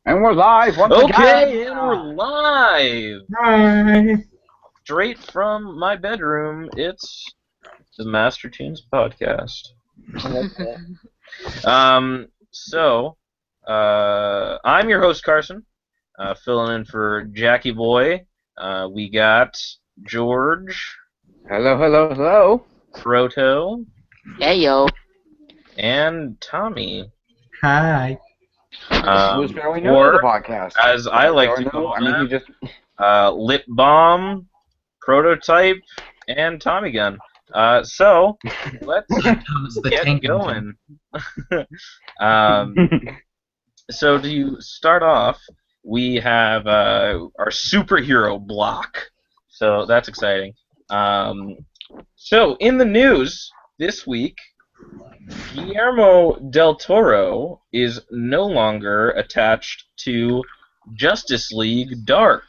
And we're live once again. Okay, and we're live. Hi. Straight from my bedroom, it's the Master Toons podcast. I'm your host Carson, filling in for Jackie Boy. We got George. Hello. Proto. Hey yo. And Tommy. Hi. Who's fairly new to the podcast? As I like to call he them, just Lip Bomb, Prototype, and Tommy Gun. So let's get going. So to start off, we have our superhero block. So that's exciting. So in the news this week, Guillermo del Toro is no longer attached to Justice League Dark.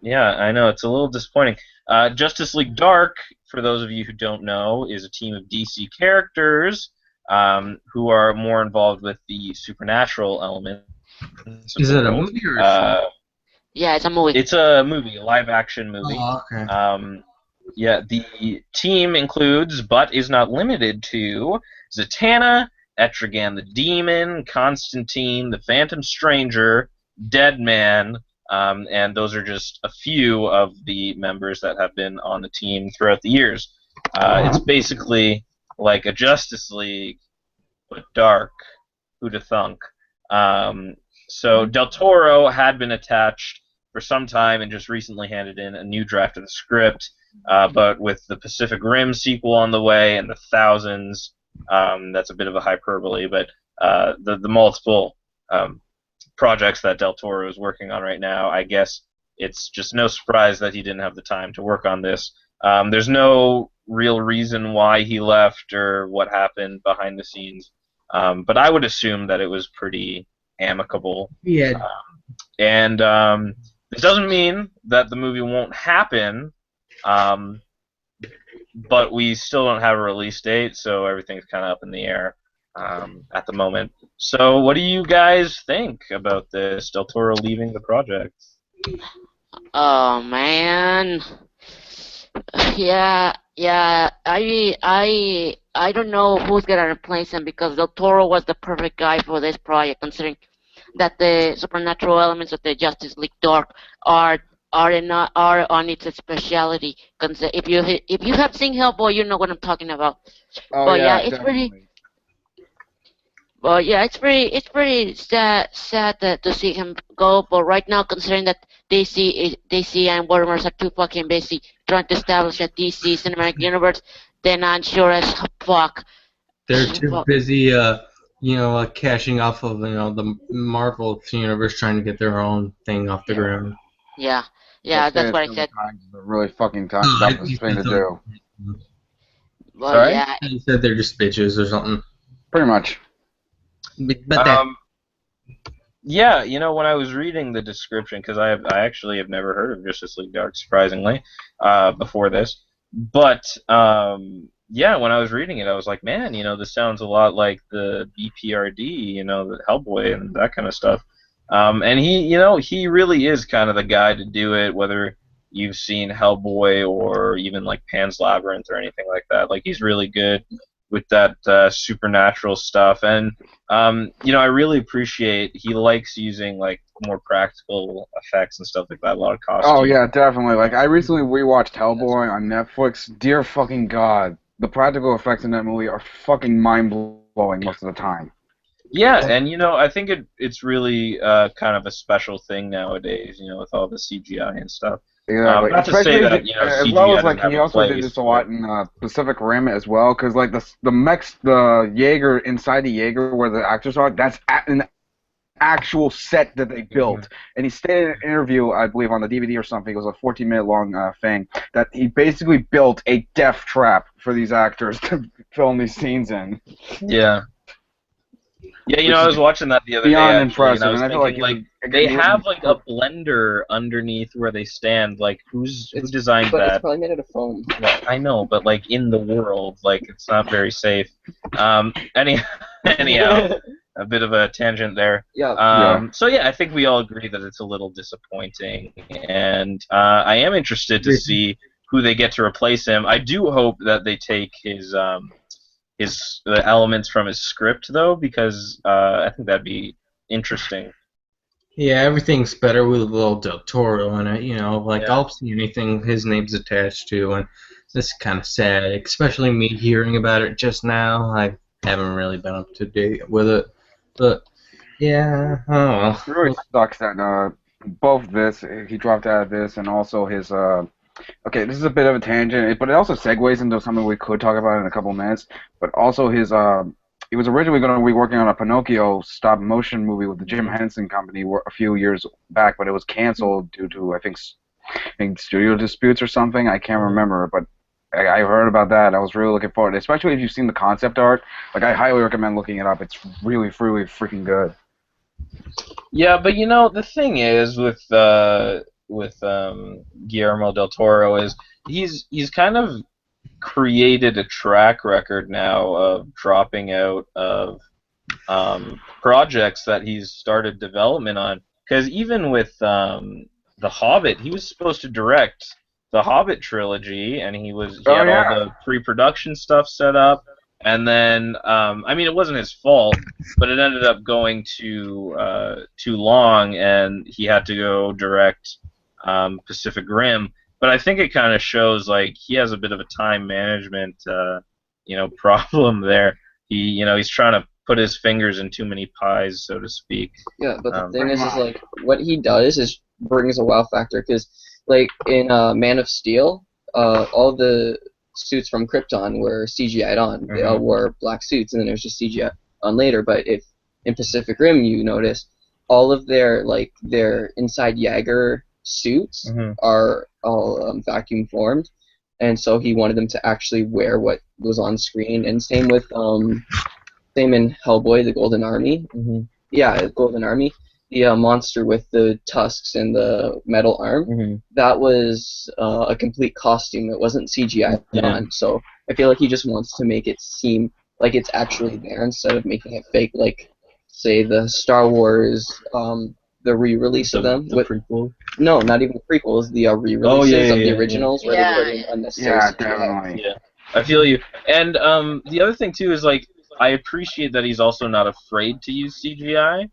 Yeah, I know, it's a little disappointing. Justice League Dark, for those of you who don't know, is a team of DC characters who are more involved with the supernatural element. Is it a movie or a show? Yeah, it's a movie. It's a movie, a live-action movie. Oh, okay. Yeah, the team includes, but is not limited to, Zatanna, Etrigan the Demon, Constantine, the Phantom Stranger, Deadman, and those are just a few of the members that have been on the team throughout the years. It's basically like a Justice League, but dark. Who'da thunk? So Del Toro had been attached for some time and just recently handed in a new draft of the script. But with the Pacific Rim sequel on the way and the thousands, that's a bit of a hyperbole, but the multiple projects that Del Toro is working on right now, I guess it's just no surprise that he didn't have the time to work on this. There's no real reason why he left or what happened behind the scenes, but I would assume that it was pretty amicable. Yeah. And this doesn't mean that the movie won't happen. But we still don't have a release date, so everything's kind of up in the air at the moment. So what do you guys think about this, Del Toro leaving the project? Oh man. Yeah. I don't know who's gonna replace him because Del Toro was the perfect guy for this project, considering that the supernatural elements of the Justice League Dark are on its speciality. If you have seen Hellboy, you know what I'm talking about. Oh, but yeah, it's definitely. pretty. But yeah, it's pretty sad to see him go. But right now, considering that DC and Warner are too fucking busy trying to establish a DC cinematic universe, they're not sure as fuck. They're too busy, cashing off of the Marvel universe, trying to get their own thing off the ground. Yeah, that's what I said. They're really fucking tough thing to do. Well, Sorry? yeah. You said they're just bitches or something. Pretty much. But Yeah, when I was reading the description, because I actually have never heard of Justice League Dark, surprisingly, before this. But yeah, when I was reading it, I was like, man, this sounds a lot like the BPRD, the Hellboy and that kind of stuff. And he really is kind of the guy to do it, whether you've seen Hellboy or even like Pan's Labyrinth or anything like that. Like, he's really good with that supernatural stuff. And, I really appreciate he likes using like more practical effects and stuff like that, a lot of costumes. Oh, yeah, definitely. Like, I recently rewatched Hellboy on Netflix. Dear fucking God. The practical effects in that movie are fucking mind-blowing most of the time. Yeah, and I think it's really kind of a special thing nowadays, with all the CGI and stuff. Yeah, not to say that as CGI well as like doesn't he have a also did place, this a lot in Pacific Rim as well, because like the Jaeger inside the Jaeger where the actors are, that's an actual set that they built. And he stated in an interview, I believe on the DVD or something, it was a 14-minute long thing, that he basically built a death trap for these actors to film these scenes in. Yeah. Yeah, I was watching that the other day, Beyond actually, impressive, and I was and I feel thinking, like they have, like, a blender underneath where they stand. Like, who designed that? It's probably made out of foam. Well, I know, but, like, in the world, like, it's not very safe. Anyhow, a bit of a tangent there. Yeah. So yeah, I think we all agree that it's a little disappointing, and I am interested to see who they get to replace him. I do hope that they take the elements from his script though, because I think that'd be interesting. Yeah, everything's better with a little Del Toro in it. Like Yeah. I'll see anything his name's attached to, and this is kind of sad, especially me hearing about it just now. I haven't really been up to date with it, but yeah, oh well. It really sucks that both this he dropped out of this and also his okay, this is a bit of a tangent, but it also segues into something we could talk about in a couple minutes. But also his he was originally going to be working on a Pinocchio stop motion movie with the Jim Henson Company a few years back, but it was canceled due to I think studio disputes or something. I can't remember, but I heard about that. I was really looking forward, especially if you've seen the concept art. Like I highly recommend looking it up. It's really freaking good. Yeah, but the thing is with Guillermo del Toro is he's kind of created a track record now of dropping out of projects that he's started development on. Because even with The Hobbit, he was supposed to direct the Hobbit trilogy, and he had all the pre-production stuff set up. And then, I mean, it wasn't his fault, but it ended up going too long, and he had to go direct Pacific Rim. But I think it kind of shows like he has a bit of a time management, problem there. He's trying to put his fingers in too many pies, so to speak. Yeah, but the thing is like what he does is brings a wow factor because, like in Man of Steel, all the suits from Krypton were CGI'd on. They all wore black suits, and then it was just CGI on later. But if in Pacific Rim you notice, all of their inside Jaeger suits are all vacuum formed, and so he wanted them to actually wear what was on screen. And same in Hellboy, the Golden Army. Yeah, Golden Army. The monster with the tusks and the metal arm, that was a complete costume. It wasn't CGI on. So I feel like he just wants to make it seem like it's actually there instead of making it fake, like, say, the Star Wars, the re-release of them. Prequel? No, not even the prequels, the re-releases of the originals where they put in unnecessary CGI. Definitely. Yeah, I feel you. And the other thing, too, is, like, I appreciate that he's also not afraid to use CGI.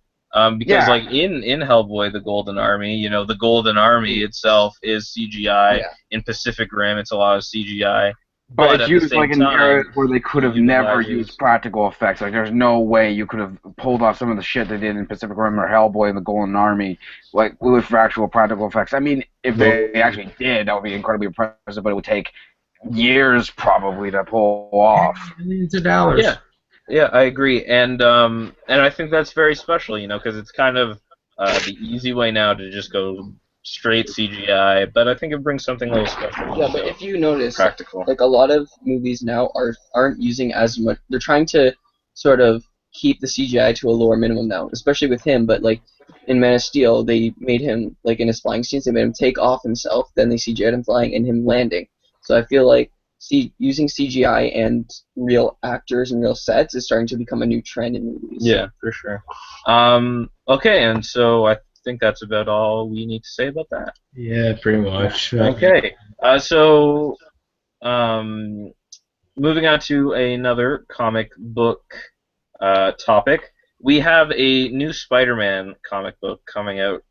Because like in Hellboy, the Golden Army, the Golden Army itself is CGI. In Pacific Rim, it's a lot of CGI. But it's used like in areas where they could have never used practical effects. Like there's no way you could have pulled off some of the shit they did in Pacific Rim or Hellboy and the Golden Army, like with actual practical effects. I mean, if they actually did, that would be incredibly impressive. But it would take years probably to pull off. Millions of dollars. Yeah, I agree, and I think that's very special, because it's kind of the easy way now to just go straight CGI, but I think it brings something a little special. Yeah, but if you notice, practical. Like a lot of movies now aren't using as much. They're trying to sort of keep the CGI to a lower minimum now, especially with him. But like in Man of Steel, they made him like in his flying scenes, they made him take off himself, then they CGI'd him flying and him landing. So I feel like using CGI and real actors and real sets is starting to become a new trend in movies. Yeah, for sure. Okay, and so I think that's about all we need to say about that. Yeah, pretty much. Okay, so moving on to another comic book topic, we have a new Spider-Man comic book coming out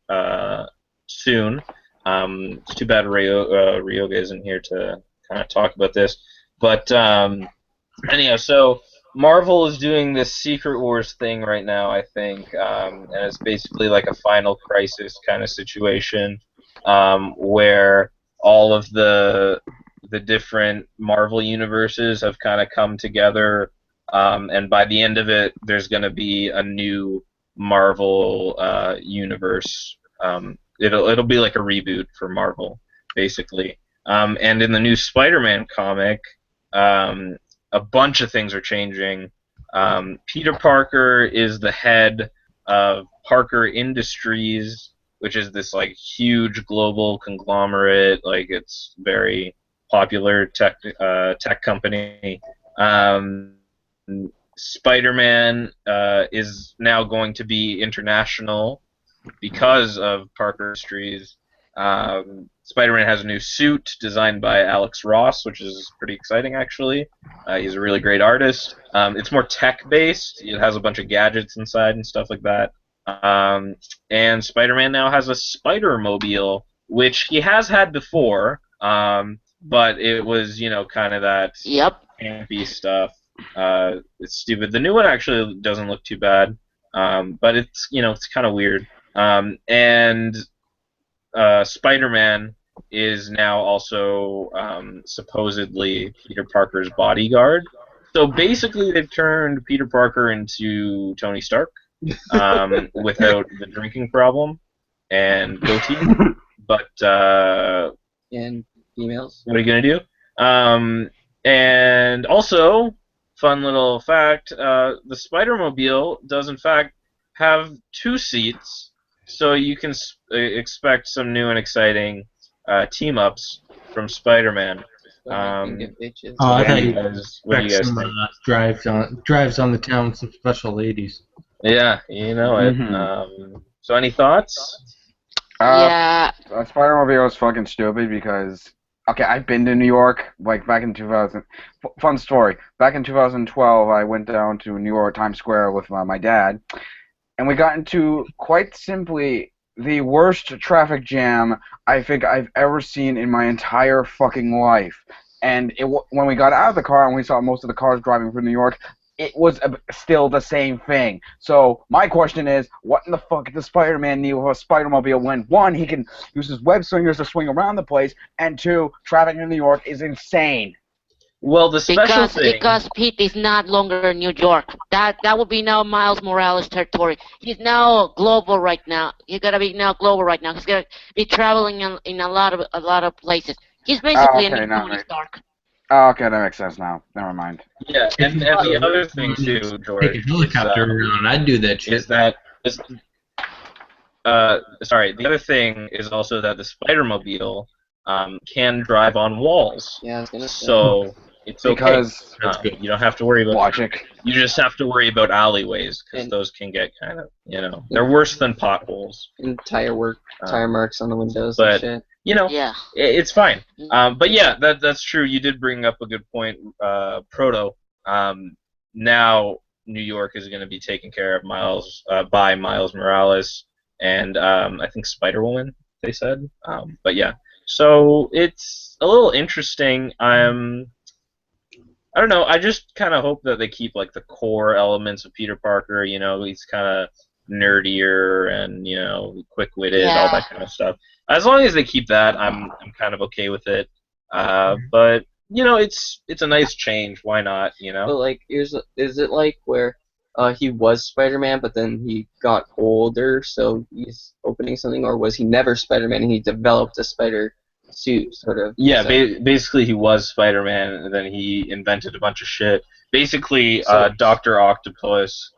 soon. It's too bad Ryoga isn't here to kind of talk about this, but anyhow, so Marvel is doing this Secret Wars thing right now, I think, and it's basically like a Final Crisis kind of situation, where all of the different Marvel universes have kind of come together, and by the end of it, there's going to be a new Marvel universe. It'll be like a reboot for Marvel, basically. And in the new Spider-Man comic, a bunch of things are changing. Peter Parker is the head of Parker Industries, which is this like huge global conglomerate. Like it's very popular tech company. Spider-Man is now going to be international because of Parker Industries. Spider-Man has a new suit designed by Alex Ross, which is pretty exciting, actually. He's a really great artist. It's more tech-based. It has a bunch of gadgets inside and stuff like that. And Spider-Man now has a Spider-Mobile, which he has had before, but it was, kind of that campy stuff. It's stupid. The new one actually doesn't look too bad, but it's kind of weird. And Spider-Man is now also supposedly Peter Parker's bodyguard. So basically, they've turned Peter Parker into Tony Stark without the drinking problem and goatee. But And females. what are you gonna do? And also, fun little fact: the Spider-Mobile does in fact have 2 seats. So you can expect some new and exciting team-ups from Spider-Man. Bitches. Oh, I thought you What do you guys some think? drives on the town with some special ladies. Yeah, you know it. So any thoughts? Yeah. Spider-Mobile is fucking stupid because, okay, I've been to New York, like, back in 2000. Fun story. Back in 2012, I went down to New York Times Square with my dad, and we got into, quite simply, the worst traffic jam I think I've ever seen in my entire fucking life. And when we got out of the car and we saw most of the cars driving through New York, it was still the same thing. So my question is, what in the fuck does Spider-Man need with a Spider-Mobile when, 1, he can use his web swingers to swing around the place, and 2, traffic in New York is insane. Well, the special thing... Because Pete is not longer in New York. That would be now Miles Morales' territory. He's now global right now. He's gotta be now global right now. He's gotta be traveling in a lot of places. He's basically a new Tony Stark. Oh, okay, that makes sense now. Never mind. Yeah, and the other thing too, George, Take a helicopter around. I'd do that shit. Sorry, the other thing is also that the Spider-Mobile can drive on walls. Yeah, I was gonna say. So it's okay. Because you don't have to worry about logic. You just have to worry about alleyways because those can get kind of, they're worse than potholes. And tire marks on the windows but, and shit. It's fine. But yeah, that's true. You did bring up a good point, Proto. Now New York is going to be taken care of by Miles Morales and I think Spider-Woman, they said. But yeah, so it's a little interesting. I don't know. I just kind of hope that they keep like the core elements of Peter Parker. He's kind of nerdier and quick-witted, all that kind of stuff. As long as they keep that, I'm kind of okay with it. But it's a nice change. Why not? But like, is it like where he was Spider-Man, but then he got older, so he's opening something, or was he never Spider-Man and he developed a spider suit, sort of? Yeah, basically he was Spider-Man, and then he invented a bunch of shit. Basically, Dr. Octopus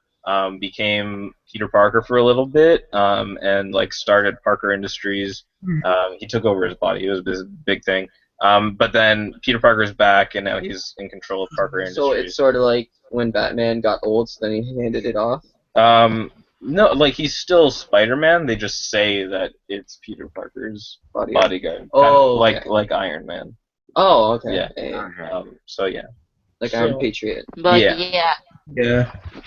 became Peter Parker for a little bit, and like started Parker Industries. He took over his body. It was this big thing. But then Peter Parker's back, and now he's in control of Parker Industries. So it's sort of like when Batman got old, so then he handed it off? No, like he's still Spider-Man. They just say that it's Peter Parker's bodyguard. Okay. Like Iron Man. Oh, okay. Yeah. So yeah. Like Iron Patriot. But Yeah.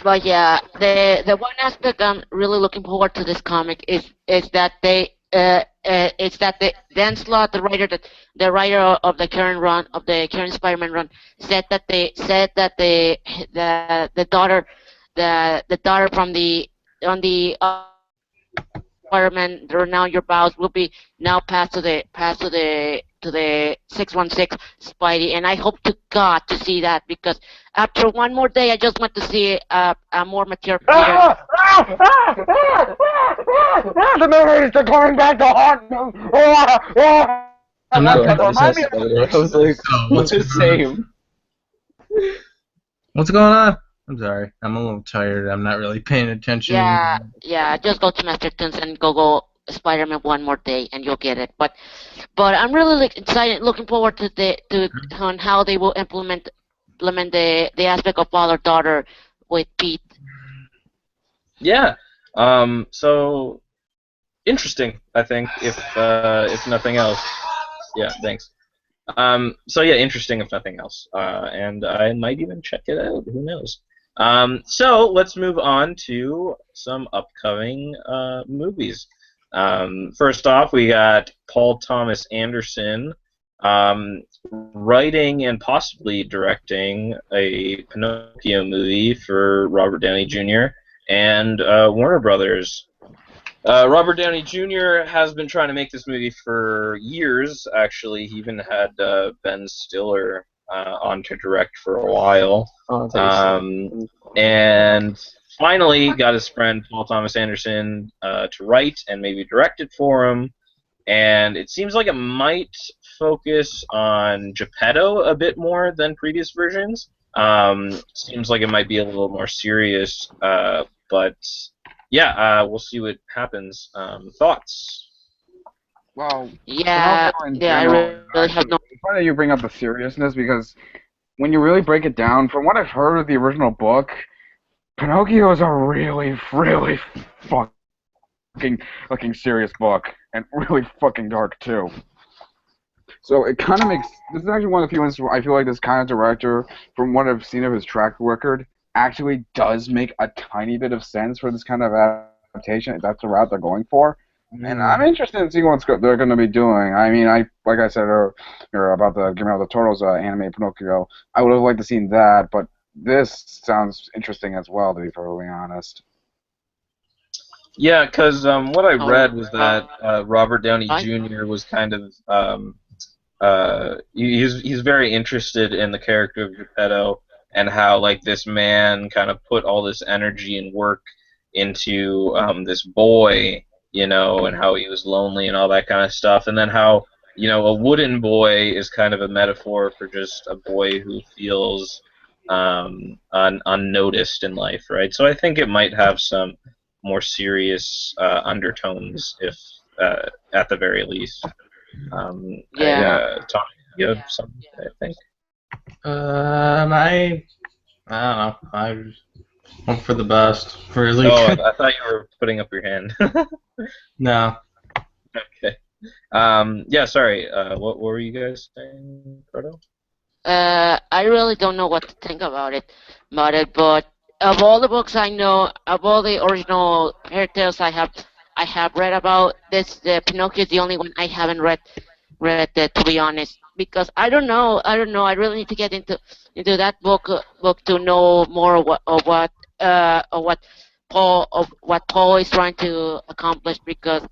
But yeah, the one aspect I'm really looking forward to this comic is that Dan Slott, the writer of the current Spider-Man run, said that the daughter from the Spider-Man, they're now your bows, will be now passed to the 616 Spidey, and I hope to God to see that, because after one more day, I just want to see a more mature Peter. The memories are coming back to haunt me. I'm not I was like, what's the same? What's going on? I'm sorry. I'm a little tired. I'm not really paying attention. Yeah. Just go to Master Toons and go Spider-Man one more day, and you'll get it. But I'm really excited, looking forward to on how they will implement the aspect of father-daughter with Pete. Yeah. So interesting, I think, if nothing else. Yeah, thanks. So yeah, interesting if nothing else. And I might even check it out. Who knows? So let's move on to some upcoming movies. First off, we got Paul Thomas Anderson writing and possibly directing a Pinocchio movie for Robert Downey Jr. and Warner Brothers. Robert Downey Jr. has been trying to make this movie for years, actually. He even had Ben Stiller on to direct for a while. And finally got his friend Paul Thomas Anderson to write and maybe direct it for him. And it seems like it might focus on Geppetto a bit more than previous versions. Seems like it might be a little more serious, but yeah, we'll see what happens. Thoughts? Well, Yeah, in yeah, I general, really have no. it's funny that you bring up the seriousness because when you really break it down, from what I've heard of the original book, Pinocchio is a really, really fucking serious book and really fucking dark too. So it kind of makes this is actually one of the few instances where I feel like this kind of director, from what I've seen of his track record, actually does make a tiny bit of sense for this kind of adaptation. If that's the route they're going for. And I'm interested in seeing what they're going to be doing. I mean, like I said earlier about the Guillermo del Toro's animated Pinocchio, I would have liked to seen that, but this sounds interesting as well, to be perfectly honest. Yeah, because what I read was that Robert Downey Jr. was kind of he's very interested in the character of Geppetto and how like this man kind of put all this energy and work into this boy, you know, and how he was lonely and all that kind of stuff, and then how, you know, a wooden boy is kind of a metaphor for just a boy who feels unnoticed in life, right? So I think it might have some more serious undertones, if at the very least. Yeah. Tommy, you have something, I think? I don't know. I hope for the best, really. Oh, I thought you were putting up your hand. No. Okay. Yeah, sorry. What were you guys saying, Proto? I really don't know what to think about it, but of all the books I know, of all the original fairy tales I have read about this, Pinocchio is the only one I haven't read to be honest, because I don't know. I really need to get into that book to know more of what Paul is trying to accomplish, because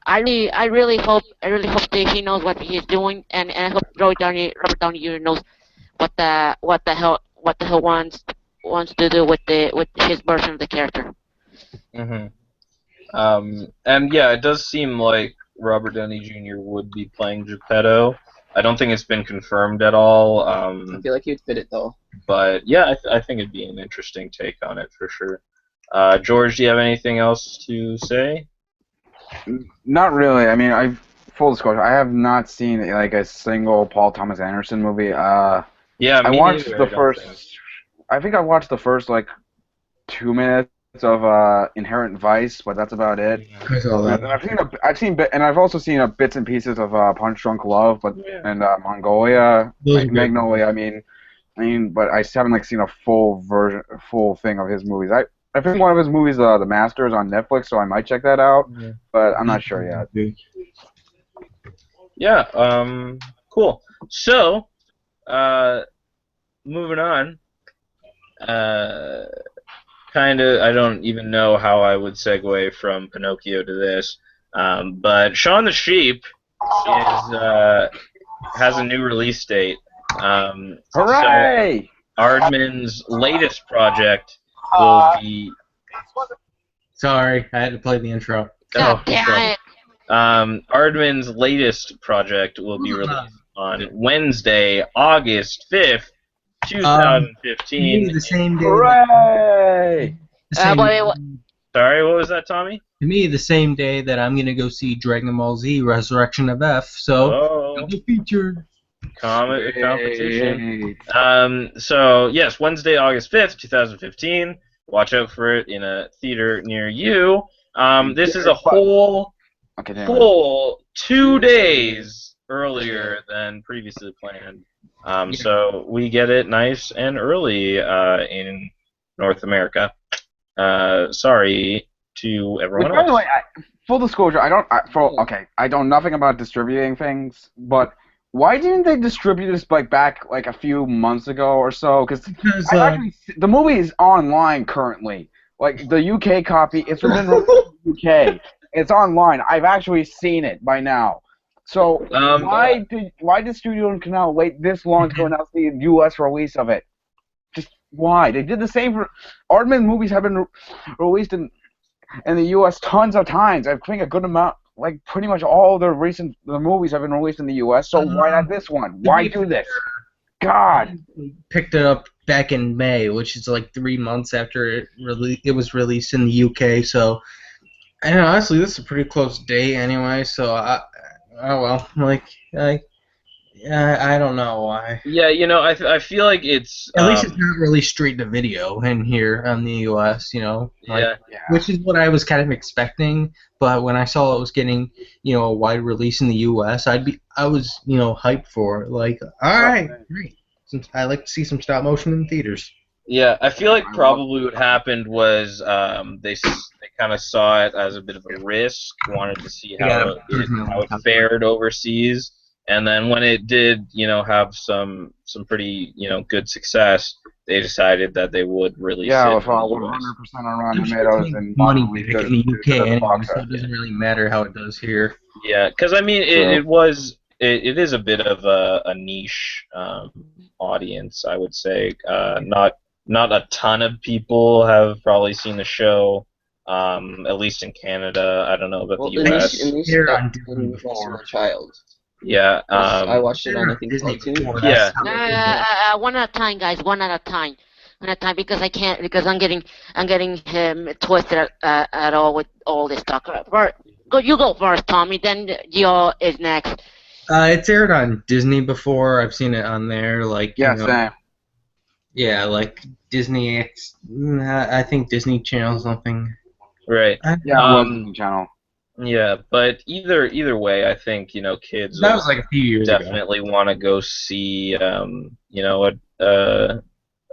I really hope that he knows what he's doing, and I hope Robert Downey Jr. knows what the hell wants to do with his version of the character. Mm-hmm. And yeah, it does seem like Robert Downey Jr. would be playing Geppetto. I don't think it's been confirmed at all. I feel like he'd fit it though. But yeah, I think it'd be an interesting take on it for sure. George, do you have anything else to say? Not really. I mean, full disclosure, I have not seen like a single Paul Thomas Anderson movie. Yeah, I me watched neither, the first. I think I watched the first like 2 minutes of Inherent Vice, but that's about it. I saw that. And and I've also seen bits and pieces of Punch Drunk Love, and Mongolia, Magnolia. I mean, but I haven't like seen a full thing of his movies. I think one of his movies, The Master, is on Netflix, so I might check that out, but I'm not sure yet. Yeah. Cool. So, moving on. I don't even know how I would segue from Pinocchio to this, but Shaun the Sheep has a new release date. Hooray! So Aardman's latest project will be. Sorry, I had to play the intro. God damn it! Aardman's latest project will be released on Wednesday, August 5th. 2015. The same day. Hooray! Sorry, what was that, Tommy? To me, the same day that I'm gonna go see Dragon Ball Z: Resurrection of F. So, double feature. competition. Great. So yes, Wednesday, August 5th, 2015. Watch out for it in a theater near you. This is a whole Okay, damn it. 2 days earlier than previously planned. So we get it nice and early in North America. Sorry to everyone Which, by the way, else. full disclosure, I don't nothing about distributing things, but why didn't they distribute this back like a few months ago or so? Because the movie is online currently. Like the UK copy, it's been released in the UK. It's online. I've actually seen it by now. So why did Studio Canal wait this long to go announce the US release of it? Just why? They did the same for Aardman movies have been released in the U.S. tons of times. I think a good amount, like pretty much all the movies have been released in the U.S. So why not this one? Why do this? God. Picked it up back in May, which is like 3 months after it was released in the UK. So, and honestly, this is a pretty close date anyway. So, I don't know why. Yeah, I feel like it's at least it's not really straight to video in here on the US, which is what I was kind of expecting. But when I saw it was getting, a wide release in the US, I was, hyped for it. Like, all right, great. Since I like to see some stop motion in theaters. Yeah, I feel like probably what happened was they kind of saw it as a bit of a risk, wanted to see how it fared overseas. And then when it did, have some pretty, good success, they decided that they would release it. Yeah, with 100% on Rotten Tomatoes and money back in the UK anyway, so it doesn't really matter how it does here. Yeah, because I mean, it is a bit of a niche audience, I would say. Not a ton of people have probably seen the show. At least in Canada. I don't know about the US. At least when I was a child. Yeah, I watched it on, I think, Toons. Yeah. One at a time, guys. One at a time. One at a time, because I can't. Because I'm getting twisted at all with all this talk. You go first, Tommy. Then Gio is next. It's aired on Disney before. I've seen it on there. Same. Yeah, like Disney X. I think Disney Channel something. Right. Disney Channel. Yeah, but either way, I think kids that was like a few years definitely want to go see a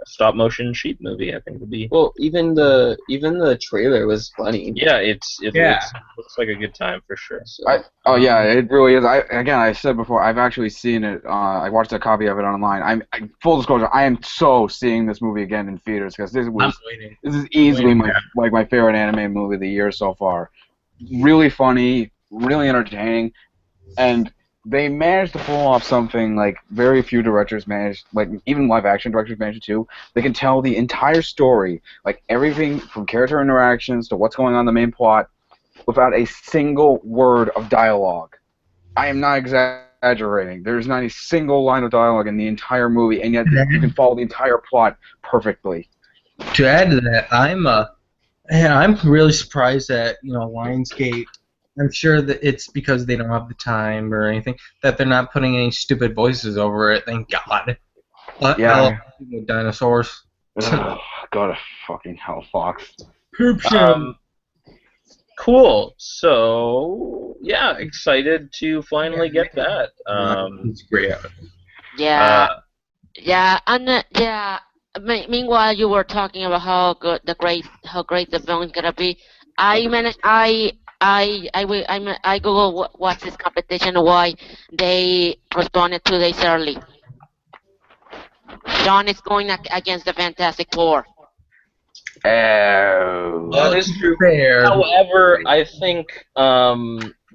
stop motion sheep movie. I think would be. Well, even the trailer was funny. Yeah, it looks like a good time for sure. So. It really is. I said before, I've actually seen it. I watched a copy of it online. Full disclosure, I am so seeing this movie again in theaters because this is easily my favorite anime movie of the year so far. Really funny, really entertaining, and they managed to pull off something like very few directors managed, like even live-action directors managed to do. They can tell the entire story, like everything from character interactions to what's going on in the main plot, without a single word of dialogue. I am not exaggerating. There's not a single line of dialogue in the entire movie, and yet you can follow the entire plot perfectly. To add to that, I'm really surprised that Lionsgate. I'm sure that it's because they don't have the time or anything that they're not putting any stupid voices over it. Thank God. Yeah. Dinosaurs. Go to fucking hell, Fox. Cool. So yeah, excited to finally get that. It's great. Yeah. Meanwhile, you were talking about how great the film is gonna be. I Google what's this competition, why they postponed it 2 days early. Sean is going against the Fantastic Four. Oh. That is true. Fair. However, I think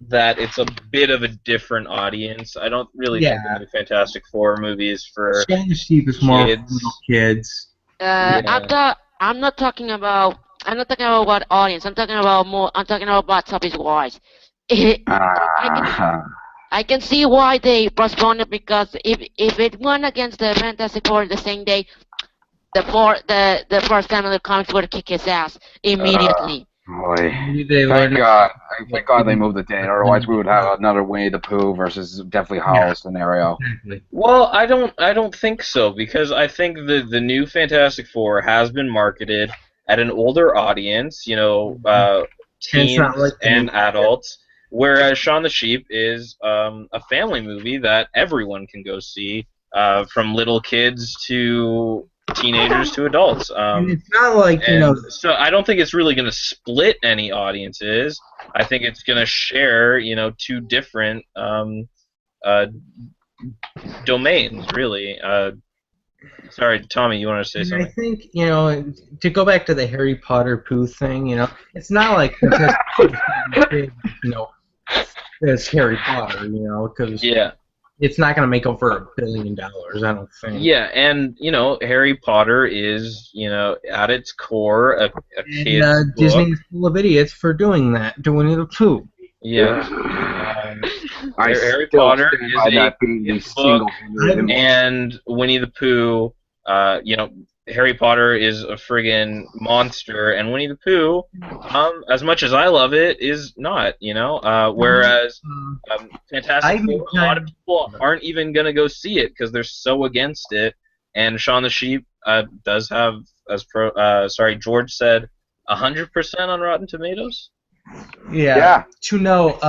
that it's a bit of a different audience. I don't really think the new Fantastic Four movies for kids. More little kids. I'm not talking about what audience. I'm talking about box office wise. I can see why they postponed it, because if it went against the Fantastic Four the same day, the first family comics would kick his ass immediately. Boy. Maybe they learned. Thank God they moved the date. Otherwise, we would have another Winnie the Pooh versus Deathly Hallows scenario. Exactly. Well, I don't think so, because I think the new Fantastic Four has been marketed at an older audience, And it's not teens like the and new- adults, whereas Shaun the Sheep is a family movie that everyone can go see, from little kids to teenagers to adults. And it's not like So I don't think it's really going to split any audiences. I think it's going to share, two different uh, domains, really. Sorry, Tommy, you want to say And I something? think, to go back to the Harry Potter poo thing, it's not like big, as Harry Potter, because Yeah. it's not going to make over $1 billion, I don't think. Yeah, and Harry Potter is at its core a kid's And book. Disney's full of idiots for doing that, to Winnie the Pooh. Yeah. Harry still Potter stand is by a that being the kid's book, single. and Winnie the Pooh, Harry Potter is a friggin' monster, and Winnie the Pooh, as much as I love it, is not, whereas Fantastic Four, a lot of people aren't even gonna go see it because they're so against it, and Shaun the Sheep does have, George said, 100% on Rotten Tomatoes. Yeah. To know,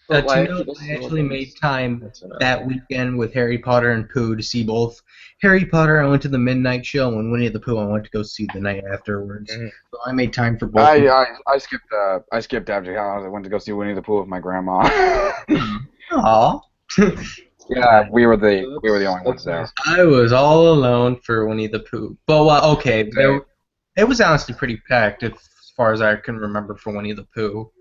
But why are I people so actually made against? time that weekend with Harry Potter and Pooh to see both. Harry Potter, I went to the midnight show, and Winnie the Pooh, I went to go see the night afterwards. Mhm. So I made time for both. I skipped Deathly Hallows. I went to go see Winnie the Pooh with my grandma. Aww. Yeah, we were the only ones there. I was all alone for Winnie the Pooh. But okay, it was honestly pretty packed, as far as I can remember, for Winnie the Pooh.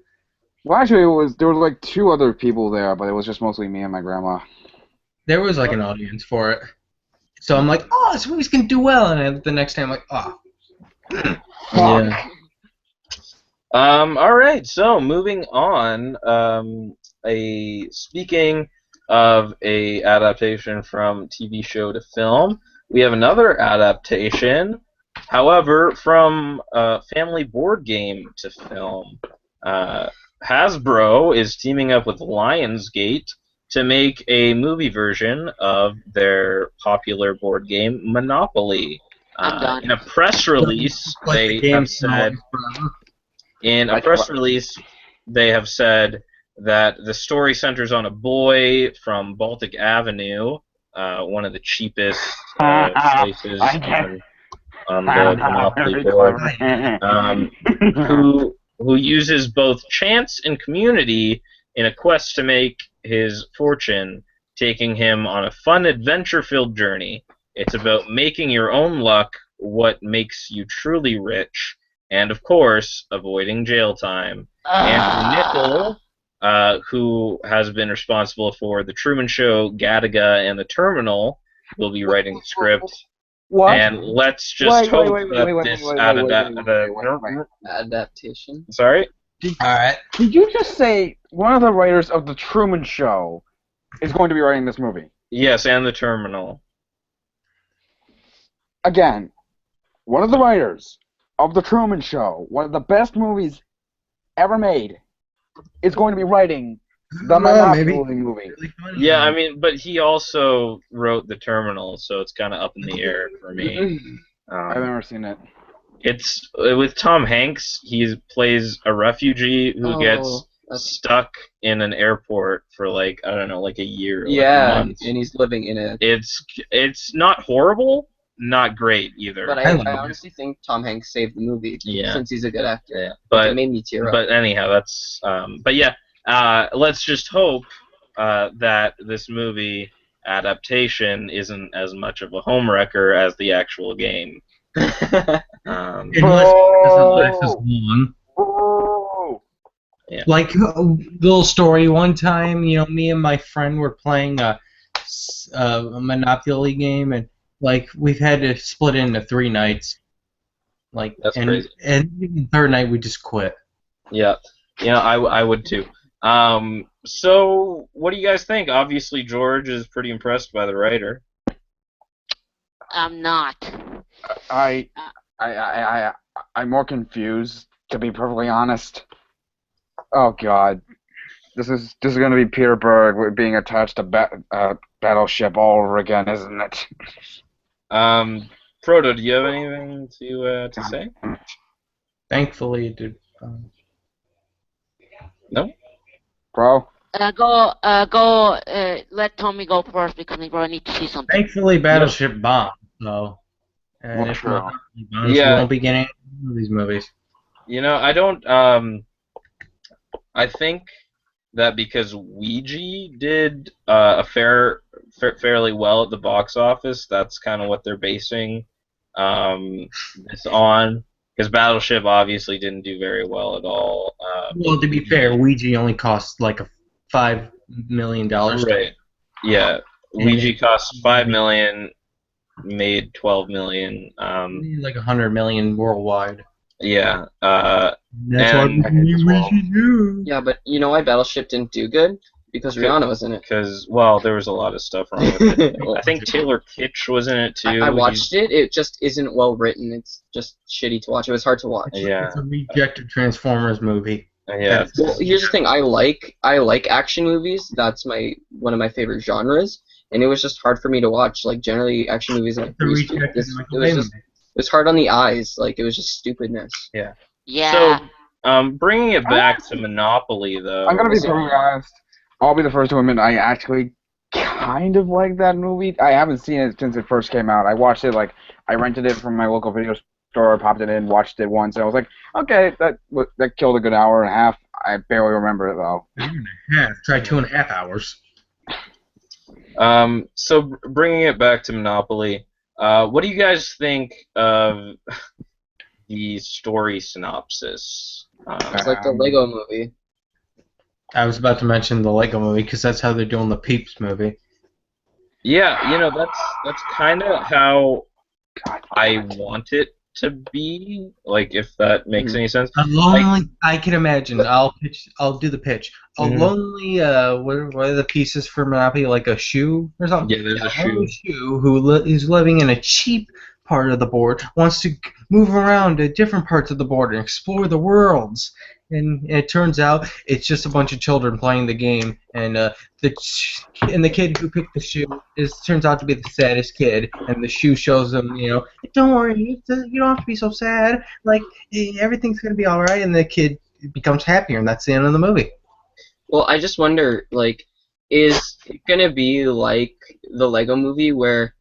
Well, actually, there was like 2 other people there, but it was just mostly me and my grandma. There was like an audience for it. So I'm like, oh, this movie's gonna do well, and then the next time I'm like, oh. Yeah. All right. So moving on. Speaking of a adaptation from TV show to film, we have another adaptation. However, from a family board game to film. Hasbro is teaming up with Lionsgate to make a movie version of their popular board game Monopoly. I'm done. In a press release, they have said that the story centers on a boy from Baltic Avenue, one of the cheapest places on the Monopoly board, who uses both chance and community in a quest to make his fortune, taking him on a fun, adventure-filled journey. It's about making your own luck, what makes you truly rich, and of course, avoiding jail time. Andrew Niccol, who has been responsible for The Truman Show, Gattaca, and The Terminal, will be writing the script. What? And let's just hope that this Adaptation. Sorry? Alright. Did you just say one of the writers of The Truman Show is going to be writing this movie? Yes, and The Terminal. Again, one of the writers of The Truman Show, one of the best movies ever made, is going to be writing the Monopoly movie. Yeah, I mean, but he also wrote The Terminal, so it's kind of up in the air for me. I've never seen it. It's with Tom Hanks. He plays a refugee who gets stuck in an airport for like a year. Or and he's living in it. It's not horrible, not great either. But I honestly think Tom Hanks saved the movie since he's a good actor. Yeah, but it made me tear up. But anyhow, that's but yeah. Let's just hope that this movie adaptation isn't as much of a homewrecker as the actual game. Unless life is long. Yeah. Like a little story. One time, me and my friend were playing a Monopoly game, and like we've had to split it into 3 nights. Like that's crazy. And the 3rd night we just quit. Yeah, I would too. So what do you guys think? Obviously, George is pretty impressed by the writer. I'm not. I'm more confused to be perfectly honest. Oh God, this is gonna be Peter Berg being attached to Battleship all over again, isn't it? Proto, do you have anything to say? Thankfully, it did. No. Bro, Let Tommy go first because he probably need to see something. Thankfully, Battleship bombed. So, Well, if true. not, we Yeah. won't be getting any of these movies. I don't. I think that because Ouija did fairly well at the box office, that's kind of what they're basing this on. Because Battleship obviously didn't do very well at all. Well, to be fair, Ouija only cost like $5 million. Right. Yeah. Ouija cost $5 million, made $12 million. Like $100 million worldwide. Yeah. That's And- why we Ouija do. Yeah, but you know why Battleship didn't do good? Because Rihanna was in it. Because, well, there was a lot of stuff wrong with it. I think Taylor Kitsch was in it, too. I watched it. It just isn't well written. It's just shitty to watch. It was hard to watch. Yeah. It's a rejected Transformers movie. Yeah. Well, here's the thing. I like action movies. That's one of my favorite genres. And it was just hard for me to watch. Like generally, action movies. Like, It's a rejected Michael Bay movie. it was hard on the eyes. Like it was just stupidness. Yeah. Yeah. So, bringing it back to Monopoly, though. I'm gonna be perfectly honest. I'll be the first to admit I actually kind of like that movie. I haven't seen it since it first came out. I watched it I rented it from my local video store, popped it in, watched it once, and I was like, okay, that killed a good hour and a half. I barely remember it though. Hour and a half. Try 2.5 hours. So bringing it back to Monopoly, what do you guys think of the story synopsis? It's like the Lego movie. I was about to mention the Lego movie because that's how they're doing the Peeps movie. Yeah, that's kind of how I want it to be. Like, if that makes any sense. A lonely. I can imagine. I'll do the pitch. A lonely. What are the pieces for Monopoly? Like a shoe or something. Yeah, there's a lonely shoe who is living in a cheap part of the board wants to move around to different parts of the board and explore the worlds. And it turns out it's just a bunch of children playing the game, and the kid who picked the shoe turns out to be the saddest kid, and the shoe shows him, don't worry, you don't have to be so sad, like everything's gonna be all right, and the kid becomes happier, and that's the end of the movie. Well, I just wonder, like, is it gonna be like the Lego movie where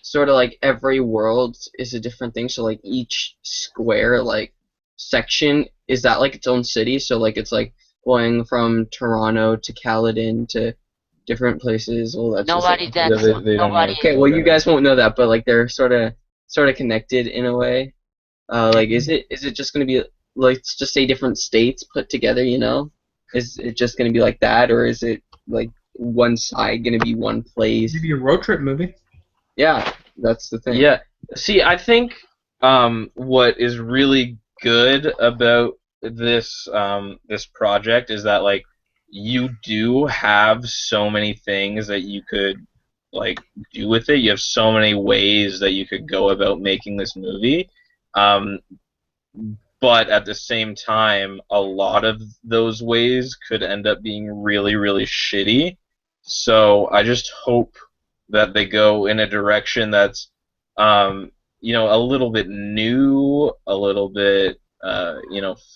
sort of like every world is a different thing, so like each square section is that like its own city, so like it's like going from Toronto to Caledon to different places. Well, that's Nobody just, does. Nobody. okay, well you guys won't know that, but like they're sort of connected in a way. Like is it just gonna be, let's just say, different states put together? Is it just gonna be like that, or is it like one side gonna be one place? Maybe a road trip movie. Yeah, that's the thing. Yeah. See, I think what is really good about this project is that you do have so many things that you could do with it. You have so many ways that you could go about making this movie. But at the same time, a lot of those ways could end up being really, really shitty. So I just hope that they go in a direction that's a little bit new, a little bit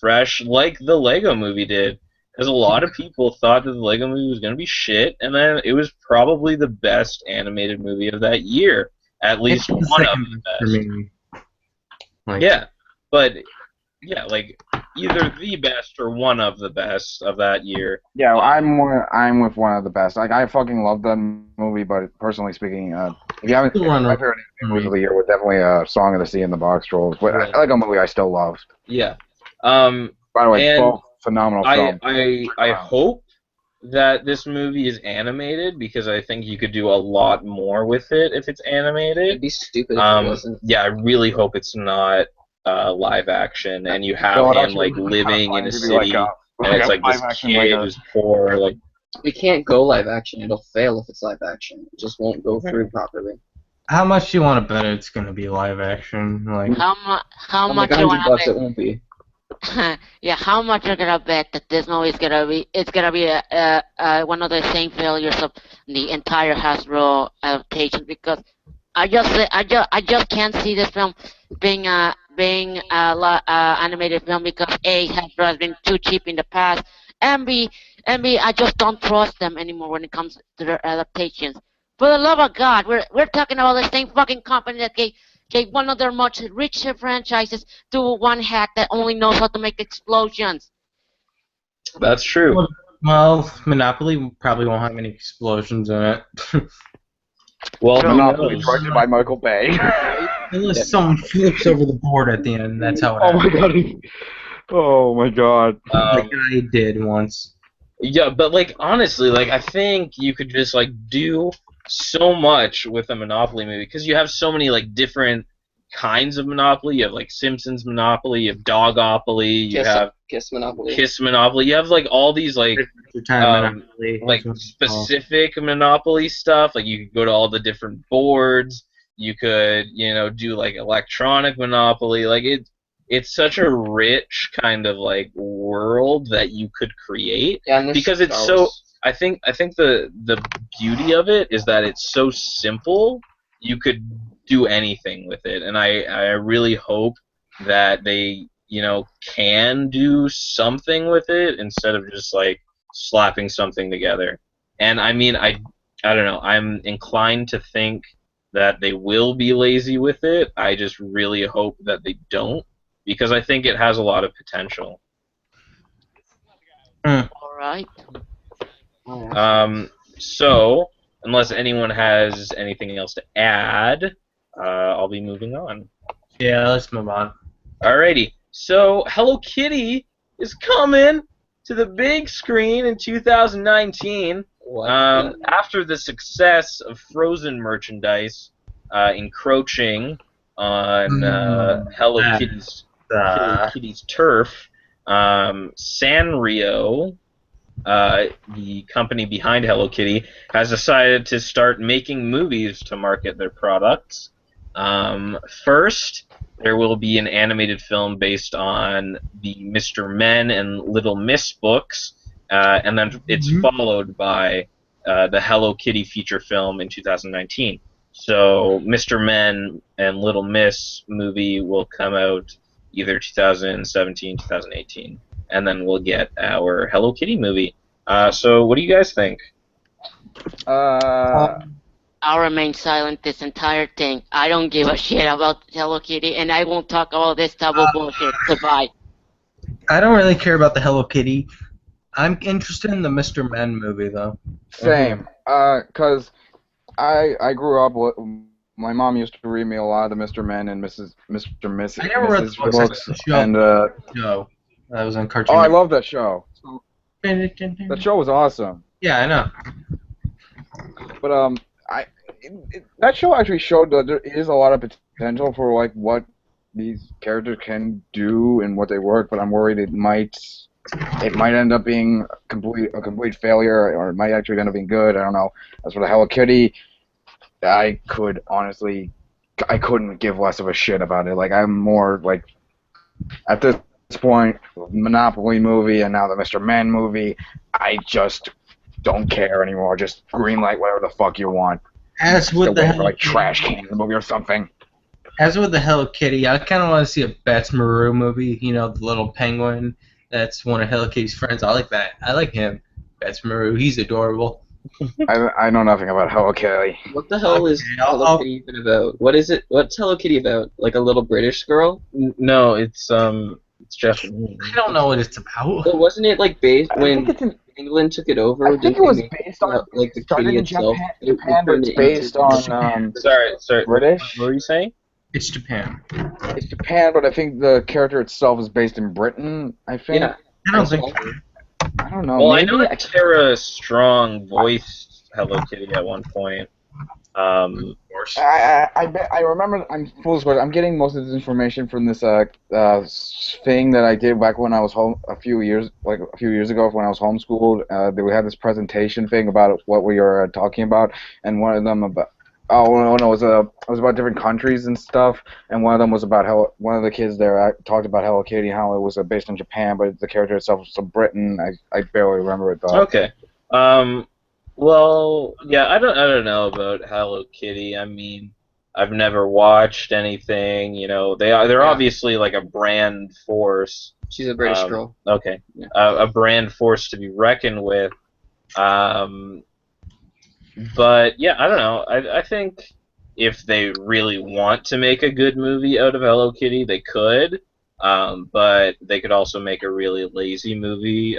fresh, like the Lego movie did. Because a lot of people thought that the Lego movie was going to be shit, and then it was probably the best animated movie of that year. At least It's one the of second the for best. me. Yeah, but either the best or one of the best of that year. Yeah, I'm with one of the best. I fucking love that movie, but personally speaking, if you haven't, my favorite movie of the year was definitely Song of the Sea and the Box Trolls. But Right. Lego movie I still love. Yeah. By the way, And both phenomenal films. I hope that this movie is animated, because I think you could do a lot more with it if it's animated. It'd be stupid if it wasn't. Yeah, I really hope it's not live action, and you have No, it him actually would be living kinda in a fun. It'd be city, and it's a this live-action kid Lego. who's poor. We can't go live action. It'll fail if it's live action. It just won't go through properly. How much do you want to bet it's going to be live action? How I'm much like you want to $100 bet? it won't be. Yeah, how much are gonna bet that this movie is gonna be one of the same failures of the entire Hasbro adaptation? Because I just can't see this film being a animated film because A, Hasbro has been too cheap in the past, and B, I just don't trust them anymore when it comes to their adaptations. For the love of God, we're talking about the same fucking company that gave one of their much richer franchises to one hack that only knows how to make explosions. That's true. Well, Monopoly probably won't have any explosions in it. Well, who Monopoly, knows? directed by Michael Bay. Unless someone flips over the board at the end, that's how it Oh my happens. god. Oh my god. Like I did once. Yeah, but like honestly, like I think you could just like do so much with a Monopoly movie because you have so many like different kinds of Monopoly. You have like Simpsons Monopoly, you have Dogopoly, you have Kiss Monopoly. Kiss Monopoly. You have like all these like Monopoly. like specific Monopoly stuff. Like you could go to all the different boards. You could do like electronic Monopoly. Like it's such a rich kind of like world that you could create because it's so. I think the beauty of it is that it's so simple. You could do anything with it, and I really hope that they can do something with it instead of just like slapping something together. And I mean I don't know. I'm inclined to think that they will be lazy with it. I just really hope that they don't because I think it has a lot of potential. All right. So, unless anyone has anything else to add, I'll be moving on. Yeah, let's move on. Alrighty. So, Hello Kitty is coming to the big screen in 2019. After the success of Frozen merchandise encroaching on Hello Kitty's turf, Sanrio, the company behind Hello Kitty, has decided to start making movies to market their products. First, there will be an animated film based on the Mr. Men and Little Miss books, and then it's followed by the Hello Kitty feature film in 2019. So Mr. Men and Little Miss movie will come out either 2017, 2018, and then we'll get our Hello Kitty movie. So what do you guys think? I'll remain silent this entire thing. I don't give a shit about Hello Kitty, and I won't talk all this taboo bullshit. Goodbye. I don't really care about the Hello Kitty. I'm interested in the Mr. Men movie, though. Same. Cause I grew up with my mom used to read me a lot of the Mr. Men and Mr. Miss I never read the books, show. and No, that was on Cartoon. oh, I love that show. That That show was awesome. Yeah, I know. But that show actually showed that there is a lot of potential for like what these characters can do and what they work. But I'm worried it might end up being a complete failure, or it might actually end up being good. I don't know. As for the Hello Kitty, I couldn't give less of a shit about it. Like I'm more like at this point, Monopoly movie and now the Mr. Men movie, I just don't care anymore. Just greenlight whatever the fuck you want. As with the like trash can movie or something. As with the Hello Kitty, I kind of want to see a Bats Maru movie. You know, the little penguin. That's one of Hello Kitty's friends. I like that. I like him. Bats Maru. He's adorable. I know nothing about Hello Kitty. What the hell is Hello Kitty even about? What is it? What's Hello Kitty about? Like a little British girl? No, it's Japanese. I don't know what it's about. But wasn't it like based when think it's England took it over? I think it was based on like the started kitty in itself. Japan, but it's based on Sorry. British. What were you saying? It's Japan. It's Japan, but I think the character itself is based in Britain. I think. Yeah. I don't think. I don't know. Well, maybe I know that Tara Strong voiced Hello Kitty at one point. Of course. I remember. I'm full disclosure. I'm getting most of this information from this thing that I did back when I was home a few years ago when I was homeschooled. We had this presentation thing about what we were talking about, and one of them Oh no, it was about different countries and stuff, and one of them was about how one of the kids there talked about Hello Kitty, how it was based in Japan, but the character itself was from Britain. I barely remember it though. Okay. Um, well, yeah, I don't know about Hello Kitty. I mean, I've never watched anything. You know, they're Yeah. obviously like a brand force. She's a British girl. Okay, Yeah. a brand force to be reckoned with. Um, but yeah, I don't know. I think if they really want to make a good movie out of Hello Kitty, they could. But they could also make a really lazy movie.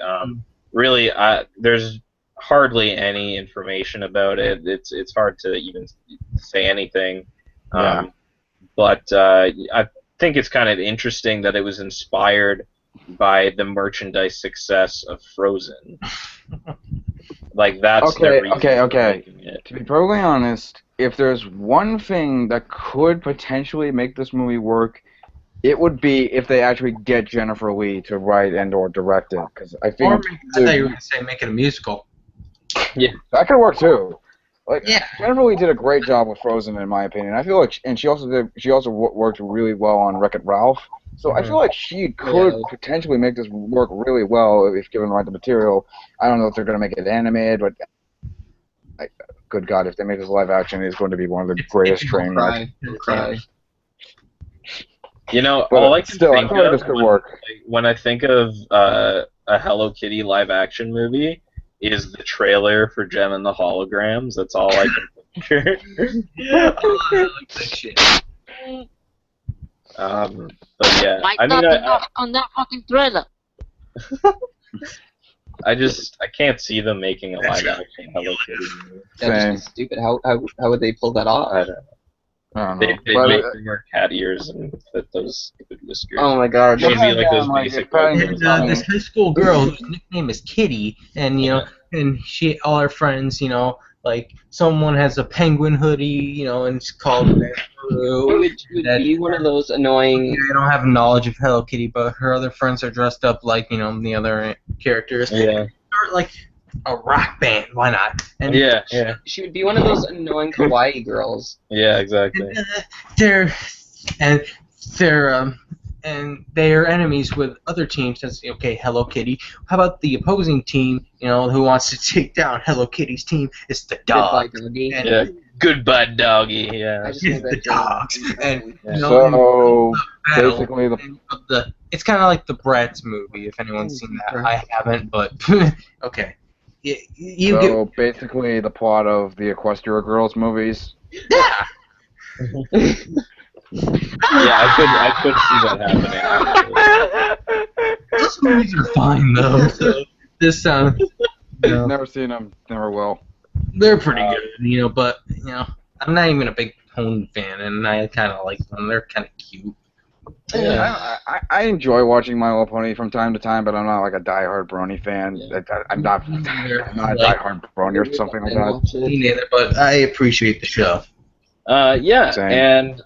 Really, there's hardly any information about it. It's hard to even say anything. Yeah. But I think it's kind of interesting that it was inspired by the merchandise success of Frozen. Like that's the reason for making it. To be perfectly honest, if there's one thing that could potentially make this movie work, it would be if they actually get Jennifer Lee to write and/or direct it, because I Or think I thought you were going to say make it a musical. that could work too. Like Yeah. Jennifer Lee did a great job with Frozen, in my opinion. I feel like, and she also worked really well on Wreck-It Ralph. So I feel like she could potentially make this work really well if given the right material. I don't know if they're going to make it animated, but good God, if they make this live action, it's going to be one of the greatest train wrecks. Cry. You know, But all I can still, I think feel like of this could work. when I think of a Hello Kitty live action movie is the trailer for Gem and the Holograms. That's all I can picture. I like that shit. But yeah, Might I mean, not enough on that fucking trailer. I can't see them making a live action Hello Kitty movie. That'd Same. just be stupid. How would they pull that off? I don't know. I don't know. They But, make them wear cat ears and fit those stupid whiskers. Oh my god. Cheesy Yeah, like those like, basic it's probably- logos. And this high school girl whose nickname is Kitty, and and all her friends, like someone has a penguin hoodie, and it's called It would be one of those annoying. I don't have knowledge of Hello Kitty, but her other friends are dressed up like the other characters. Yeah. Or like a rock band, why not? And Yeah. She would be one of those annoying kawaii girls. Yeah, exactly. And they're enemies with other teams. That's okay. Hello Kitty. How about the opposing team? Who wants to take down Hello Kitty's team? It's the Goodbye, dog. doggy. And Yeah. Goodbye, doggy. Yeah. I just it's made the that joke. dogs. And So battle, basically, it's kind of like the Bratz movie. If anyone's seen that, I haven't, but okay. basically the plot of the Equestria Girls movies. Yeah. Yeah, I could see that happening. Those movies are fine though. So this sounds. Never seen them. Never will. They're pretty good, but I'm not even a big Toon fan, and I kind of like them. They're kind of cute. Yeah. I enjoy watching My Little Pony from time to time, but I'm not like a diehard Brony fan. Yeah. I'm not a diehard Brony or something like that. Me neither, but I appreciate the show. Yeah, Same. and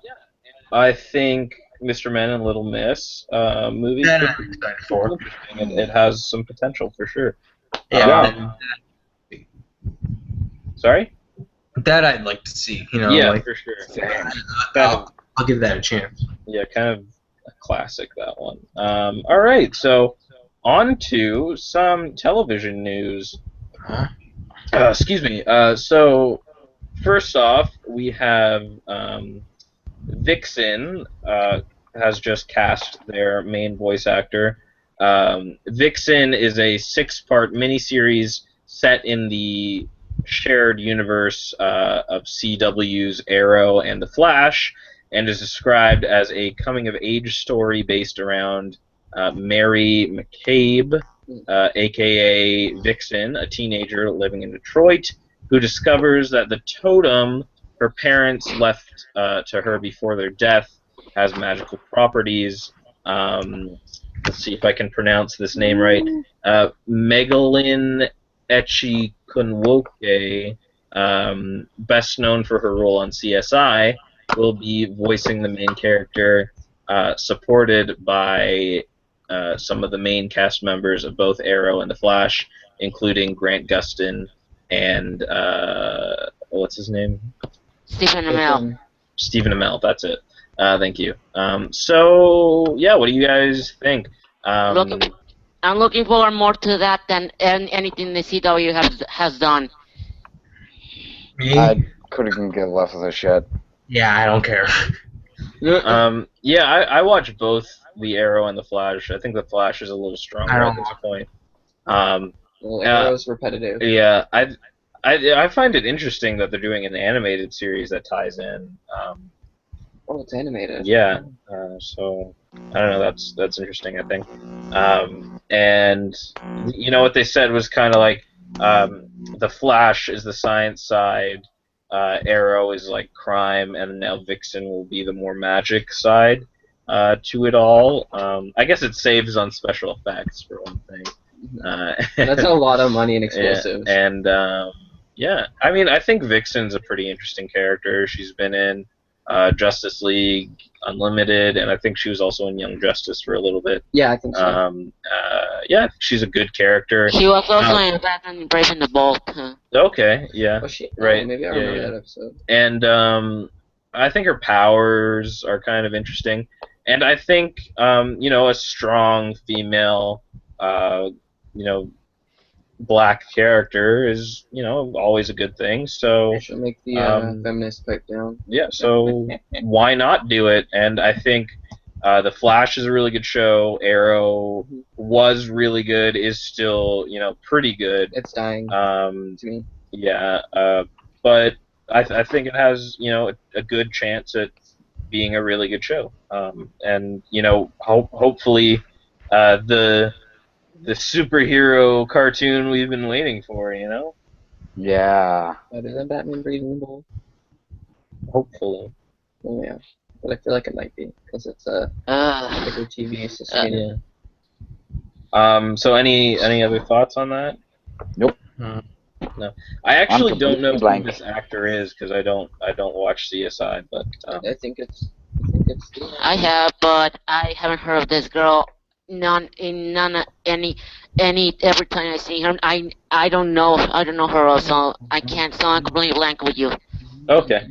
I think Mr. Men and Little Miss movie That could I'm be excited for. interesting, and it has some potential for sure. Yeah. Sorry? That I'd like to see. Yeah, like, for sure. I'll give that a chance. Yeah, kind of a classic, that one. All right, so on to some television news. Excuse me. So first off, we have Vixen has just cast their main voice actor. Vixen is a 6-part miniseries set in the shared universe of CW's Arrow and The Flash, and is described as a coming-of-age story based around Mary McCabe, a.k.a. Vixen, a teenager living in Detroit, who discovers that the totem her parents left to her before their death has magical properties. Let's see if I can pronounce this name right. Megalyn Echikunwoke, best known for her role on CSI, will be voicing the main character, supported by some of the main cast members of both Arrow and The Flash, including Grant Gustin and what's his name? Stephen Amell. Stephen Amell, that's it. Thank you. So yeah, what do you guys think? I'm looking forward more to that than anything the CW has done. Me? I couldn't give less of a shit. Yeah, I don't care. Yeah, I watch both the Arrow and the Flash. I think the Flash is a little stronger at this point. Well, Arrow's repetitive. Yeah, I find it interesting that they're doing an animated series that ties in. Oh, it's animated. Yeah, so I don't know. That's interesting. I think, and you know what they said was kind of like the Flash is the science side, Arrow is like crime, and now Vixen will be the more magic side to it all. I guess it saves on special effects for one thing. That's a lot of money and explosives. Yeah, and yeah, I mean, I think Vixen's a pretty interesting character. She's been in Justice League Unlimited, and I think she was also in Young Justice for a little bit. Yeah, I think so. Yeah, she's a good character. She was also in Batman Brave and the Bold. Okay, yeah, Was she? right. Oh, maybe I remember that episode. And I think her powers are kind of interesting, and I think you know, a strong female, you know, black character is, you know, always a good thing. So She'll make the feminist pipe down. yeah, so why not do it? And I think the Flash is a really good show. Arrow was really good, is still, you know, pretty good. It's dying to me. Yeah, but I think it has, you know, a good chance at being a really good show. And you know, hopefully the superhero cartoon we've been waiting for, you know? Yeah. Is that Batman Breathing Bold? Hopefully. Oh yeah, but I feel like it might be because it's a bigger TV system. Yeah. So any other thoughts on that? Nope. No. I actually don't know blank. who this actor is because I don't watch CSI, but I think it's. I have, but I haven't heard of this girl. Every time I see her, I don't know her, so I can't. So I'm completely blank with you. okay.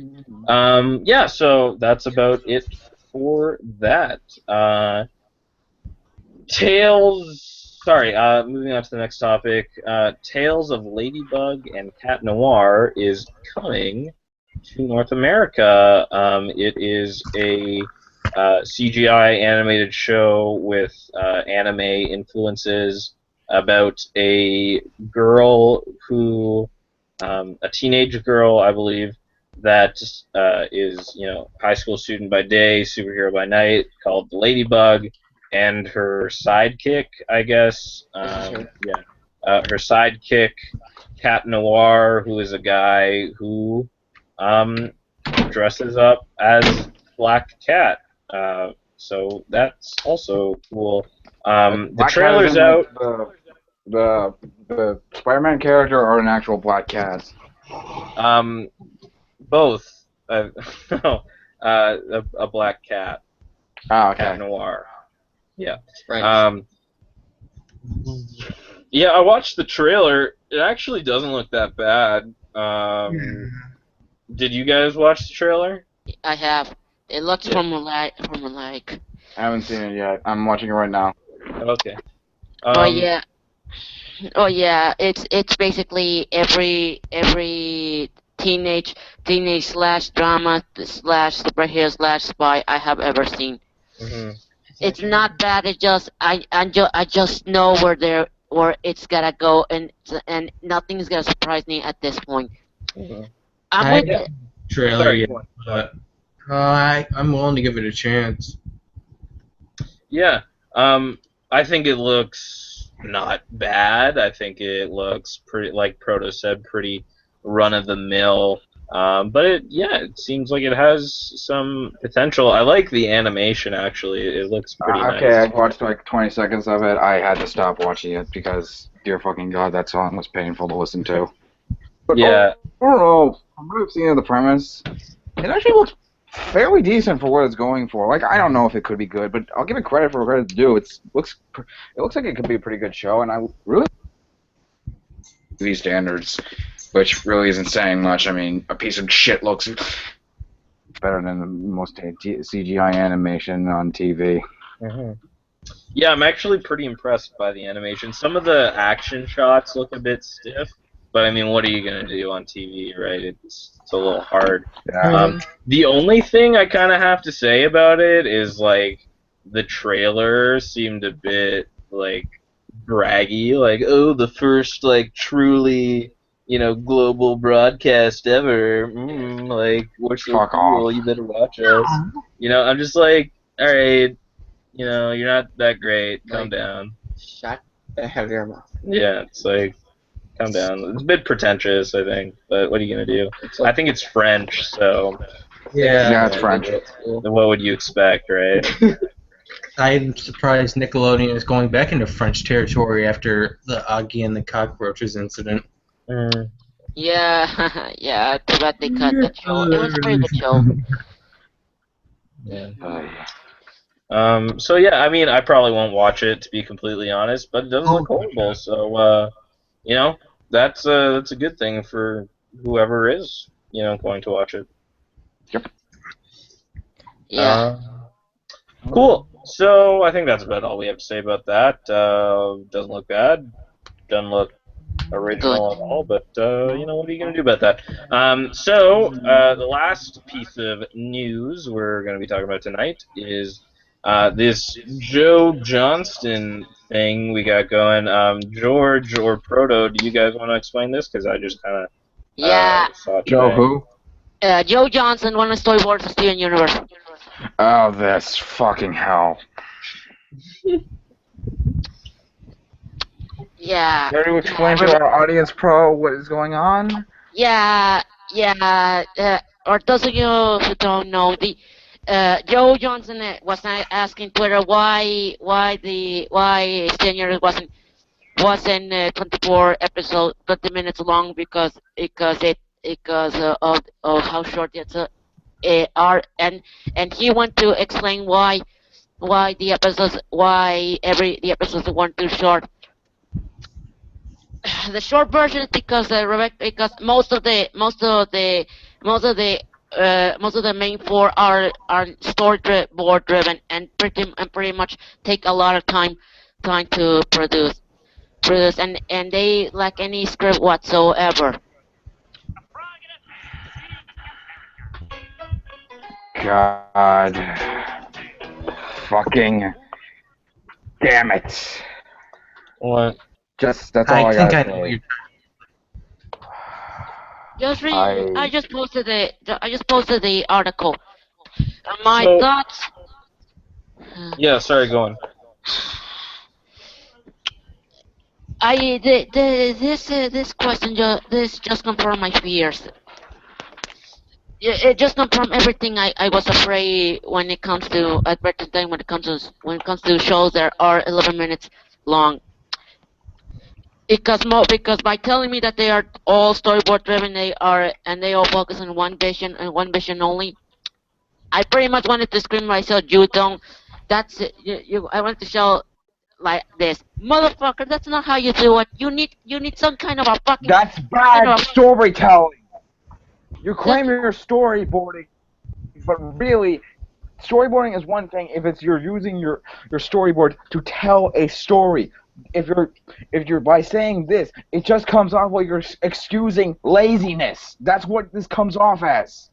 Yeah. So that's about it for that. Moving on to the next topic. Tales of Ladybug and Cat Noir is coming to North America. It is a CGI animated show with anime influences about a girl who, a teenage girl, I believe, that is, you know, high school student by day, superhero by night, called Ladybug, and her sidekick, I guess, her sidekick, Cat Noir, who is a guy who dresses up as Black Cat. So that's also cool. The trailer's out. The Spider-Man character or an actual Black Cat? Both. No, a Black Cat. Oh, okay. Cat Noir. Yeah. Right. Yeah, I watched the trailer. It actually doesn't look that bad. Did you guys watch the trailer? I have. It looks from like. I haven't seen it yet. I'm watching it right now. Okay. Oh yeah. It's basically every teenage slash drama slash superhero slash spy I have ever seen. Mm-hmm. It's not bad. It just I just know where it's gonna go, and nothing's gonna surprise me at this point. Mm-hmm. I'm with it. Trailer, Sorry, but I'm willing to give it a chance. Yeah. I think it looks not bad. I think it looks pretty, like Proto said, pretty run of the mill. But it seems like it has some potential. I like the animation actually. It looks pretty nice. Okay, I watched like 20 seconds of it. I had to stop watching it because, dear fucking god, that song was painful to listen to. But Yeah. overall, from what I've seen of the premise, it actually looks fairly decent for what it's going for. Like, I don't know if it could be good, but I'll give it credit for what credit's due. It looks like it could be a pretty good show, and I really TV standards. which really isn't saying much. I mean, a piece of shit looks better than the most CGI animation on TV. Mm-hmm. Yeah, I'm actually pretty impressed by the animation. Some of the action shots look a bit stiff, but I mean, what are you gonna do on TV, right? It's a little hard. Yeah. The only thing I kind of have to say about it is like the trailer seemed a bit like braggy, like oh, the first like truly global broadcast ever. Like we're so Fuck cool, off. you better watch us. I'm just like, all right, you're not that great. Calm Like- down. Shut the hell your mouth. Yeah, it's like calm down. It's a bit pretentious, I think, but what are you gonna do? It's I like, think it's French, so Yeah, it's Yeah. French. what would you expect, right? I'm surprised Nickelodeon is going back into French territory after the Augie and the Cockroaches incident. Mm. Yeah, yeah. Too bad they cut that show. It was a pretty good show. Yeah. Uh, So yeah, I mean, I probably won't watch it to be completely honest, but it doesn't look horrible. So that's a good thing for whoever is going to watch it. Yeah. Cool. So I think that's about all we have to say about that. Doesn't look bad. Doesn't look original at all, but what are you gonna do about that? The last piece of news we're gonna be talking about tonight is this Joe Johnston thing we got going. George or Proto, do you guys want to explain this? Because I just kind of Yeah. saw it Joe today. who? Joe Johnson won a storyboard for Steven Universe. Oh, this fucking hell. Yeah. Care to explain to our audience, Pro, what is going on? Yeah. Or those of you who don't know, the Joe Johnson was asking Twitter why Steven Universe wasn't 24 episodes, 20 minutes long because of how short it's are, and he went to explain why the episodes the episodes weren't too short. The short version is because most of the main four are storyboard driven and pretty much take a lot of time to produce and they lack any script whatsoever. God. Fucking. Damn it. What? That's all I think gotta I know what say. you're Just read. I- I just posted the article. My So- thoughts. Yeah, sorry, go on. This question just confirmed my fears. It just confirmed everything I was afraid when it comes to advertising, when it comes to shows that are 11 minutes long. Because by telling me that they are all storyboard driven, they all focus on one vision and one vision only. I pretty much wanted to scream myself, "You don't! That's it! I wanted to show like this, motherfucker. That's not how you do it. You need some kind of a fucking. That's bad storytelling. You claim you're storyboarding, but really, storyboarding is one thing if you're using your storyboard to tell a story. If you're by saying this, it just comes off like you're excusing laziness. That's what this comes off as.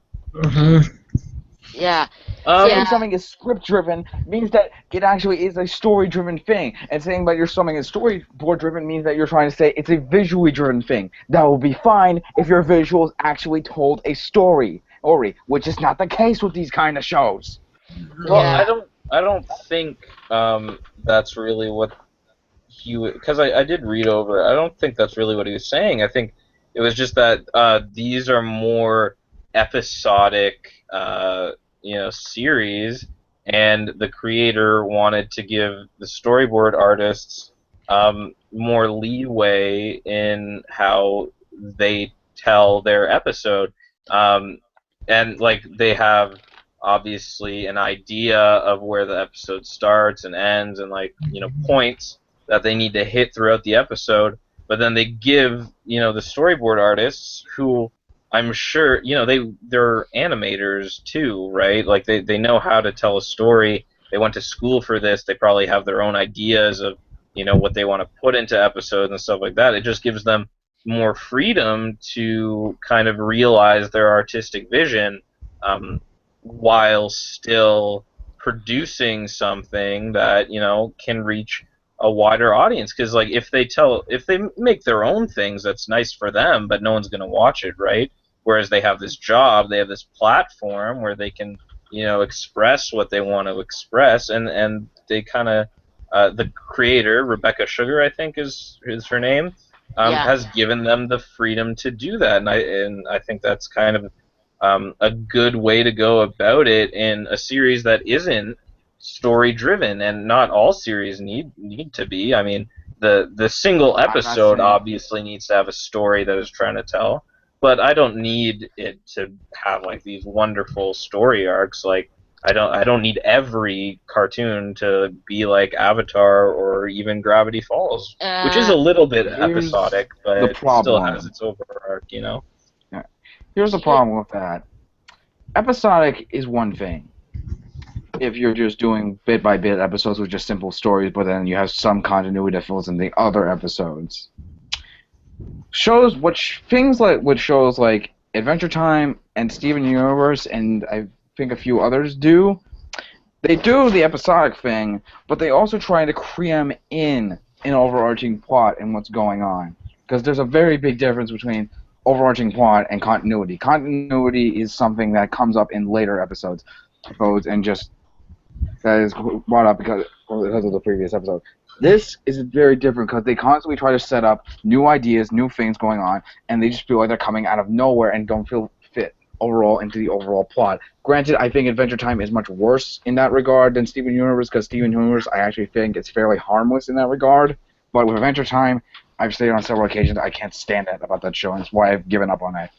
Yeah. Saying something is script-driven means that it actually is a story-driven thing. And saying that you're something is storyboard-driven means that you're trying to say it's a visually-driven thing. That will be fine if your visuals actually told a story, which is not the case with these kind of shows. Well, Yeah. I don't think that's really what because I did read over. I don't think that's really what he was saying. I think it was just that these are more episodic, series, and the creator wanted to give the storyboard artists more leeway in how they tell their episode, and like they have obviously an idea of where the episode starts and ends, and points that they need to hit throughout the episode. but then they give the storyboard artists who I'm sure they're animators too, right? Like they know how to tell a story. They went to school for this. They probably have their own ideas of what they want to put into episodes and stuff like that. It just gives them more freedom to kind of realize their artistic vision, while still producing something that can reach a wider audience. Because like if they make their own things, that's nice for them, but no one's gonna watch it, right? Whereas they have this job, they have this platform where they can express what they want to express, and they kind of the creator, Rebecca Sugar, I think is her name, Yeah. has given them the freedom to do that, and I think that's kind of a good way to go about it in a series that isn't story driven, and not all series need to be. I mean, the single I'm not episode saying- obviously needs to have a story that it's trying to tell, but I don't need it to have like these wonderful story arcs. Like I don't need every cartoon to be like Avatar or even Gravity Falls, which is a little bit Here's episodic, but the it still problem. has its overarch. Here's the problem with that. Episodic is one thing. If you're just doing bit by bit episodes with just simple stories, but then you have some continuity that fills in the other episodes. Shows things like what shows like Adventure Time and Steven Universe and I think a few others do. They do the episodic thing, but they also try to cram in an overarching plot and what's going on. Because there's a very big difference between overarching plot and continuity. Continuity is something that comes up in later episodes, and just that is brought up because of the previous episode. This is very different because they constantly try to set up new ideas, new things going on, and they just feel like they're coming out of nowhere and don't feel fit overall into the overall plot. Granted, I think Adventure Time is much worse in that regard than Steven Universe, because Steven Universe I actually think is fairly harmless in that regard. But with Adventure Time, I've stated on several occasions I can't stand it about that show, and that's why I've given up on it.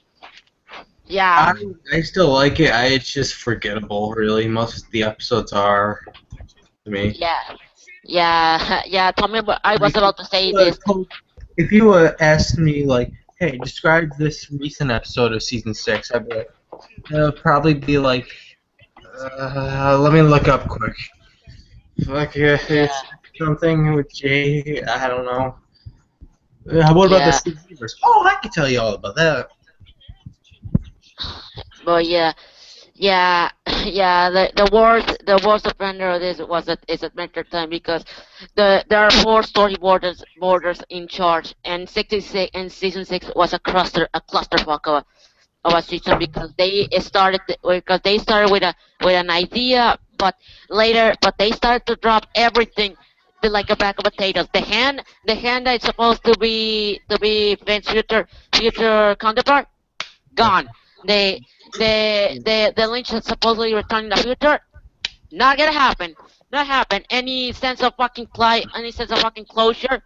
Yeah. I still like it. It's just forgettable, really. Most of the episodes are, to me. Yeah. Tell me what I was about to say this. If you asked me, like, hey, describe this recent episode of season 6, I'd be like, it'll probably be like, let me look up quick. Fuck yeah, it's something with J. I don't know. What about the Steven Universe? Oh, I can tell you all about that. But the worst offender of this is Adventure Time, because there are 4 storyboarders in charge, and season 6 was a clusterfuck of a season, because they started with an idea, but they started to drop everything like a bag of potatoes. The hand that's supposed to be Vince's future counterpart, gone. The Lynch is supposedly returning the future. Not gonna happen. Not happen. Any sense of fucking plot, any sense of fucking closure?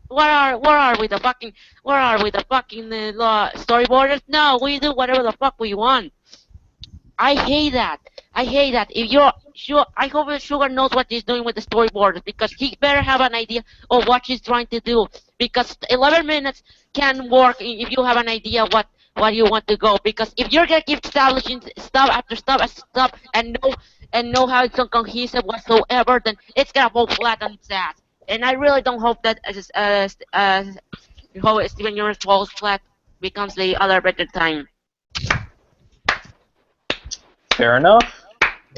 Where are we the fucking storyboarders? No, we do whatever the fuck we want. I hate that. If you're sure, I hope Sugar knows what he's doing with the storyboarders, because he better have an idea of what he's trying to do. Because 11 minutes can work if you have an idea what you want to go. Because if you're gonna keep establishing stuff after stuff after stuff and know how it's uncohesive whatsoever, then it's gonna fall flat on its ass. And I really don't hope that Steven Universe falls flat becomes the other better time. Fair enough.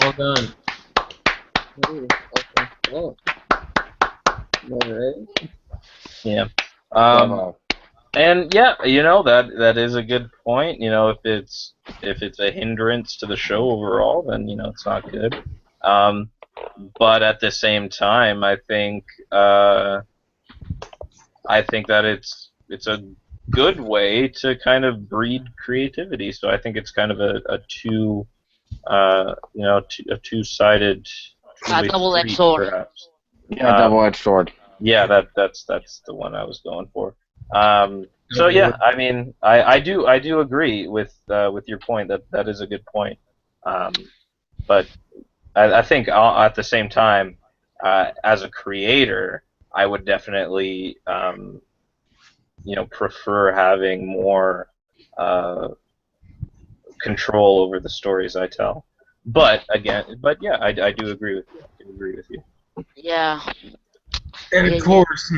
Well done. Oh. Alright. Yeah. Bravo. And yeah, that is a good point. If it's a hindrance to the show overall, then it's not good. But at the same time, I think that it's a good way to kind of breed creativity. So I think it's kind of a two-sided double-edged sword. perhaps. Yeah, double-edged sword. Yeah, that's the one I was going for. So yeah, I mean, I do agree with your point that is a good point. But I think at the same time, as a creator, I would definitely prefer having more control over the stories I tell. But yeah, I do agree with you. I do agree with you. Yeah. And Yeah, of course,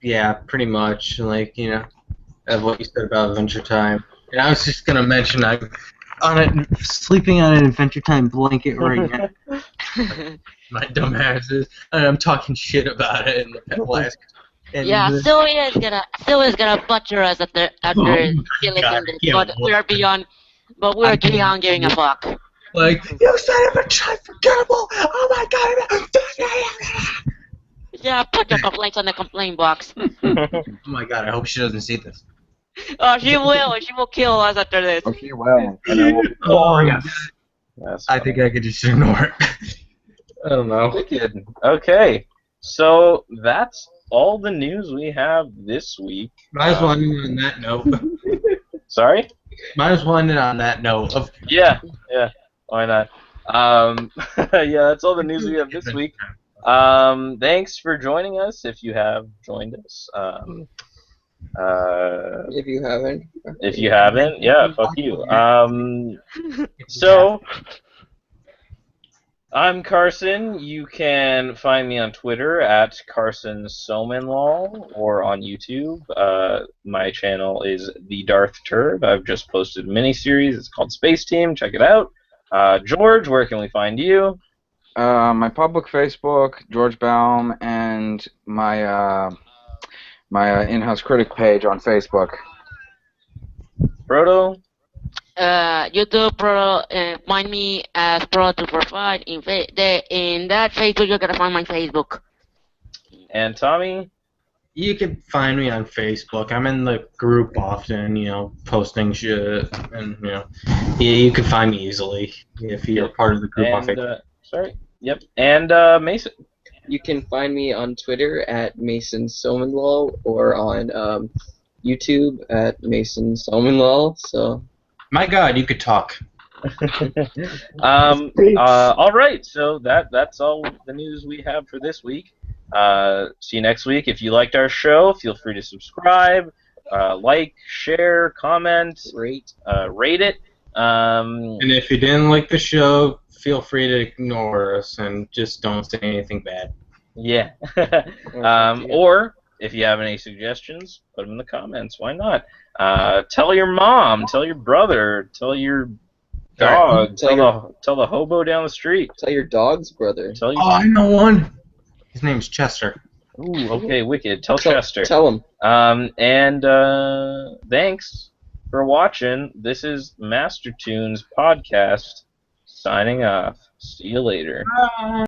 yeah, pretty much, of what you said about Adventure Time. And I was just gonna mention sleeping on an Adventure Time blanket right now. yeah. My dumb ass is, and I'm talking shit about it in the last. And Yeah, Sylvia's gonna butcher us Oh after my deleting God, I this, can't but we are wait. beyond giving a fuck. Like, you son of a unforgettable! Oh my God! Yeah, put your complaints on the complaint box. Oh my God! I hope she doesn't see this. Oh, she will. She will kill us after this. Oh, she will. And it will be Oh, glorious. That's I think I could just ignore it. I don't know. wicked. Okay, so that's all the news we have this week. Might as well end it on that note. Sorry? Might as well end it on that note. Of Yeah, why not? Yeah, that's all the news we have this week. Thanks for joining us. If you have joined us, If you haven't. if you haven't, yeah, fuck you. So I'm Carson. You can find me on Twitter at Carson Somenlaw or on YouTube. My channel is The Darth Turd. I've just posted a miniseries. It's called Space Team. Check it out. George, where can we find you? My public Facebook, George Baum, and my in-house critic page on Facebook. Proto? YouTube Pro, find me as Pro245. In that Facebook, you're gonna find my Facebook. And Tommy? You can find me on Facebook. I'm in the group often, posting shit, and you can find me easily if you're part of the group on Facebook. Sorry. Yep. And Mason. You can find me on Twitter at Mason Somenlaw or on YouTube at Mason Somenlaw. So. My God, you could talk. All right. So that's all the news we have for this week. See you next week. If you liked our show, feel free to subscribe, like, share, comment, rate it. And if you didn't like the show, feel free to ignore us and just don't say anything bad. Yeah. Or if you have any suggestions, put them in the comments. Why not? Tell your mom, tell your brother, tell your dog, tell the hobo down the street. Tell your dog's brother. I know one. His name's Chester. Ooh, okay, wicked. Tell Chester. Tell him. And thanks for watching. This is Master Toons Podcast signing off. See you later. Bye.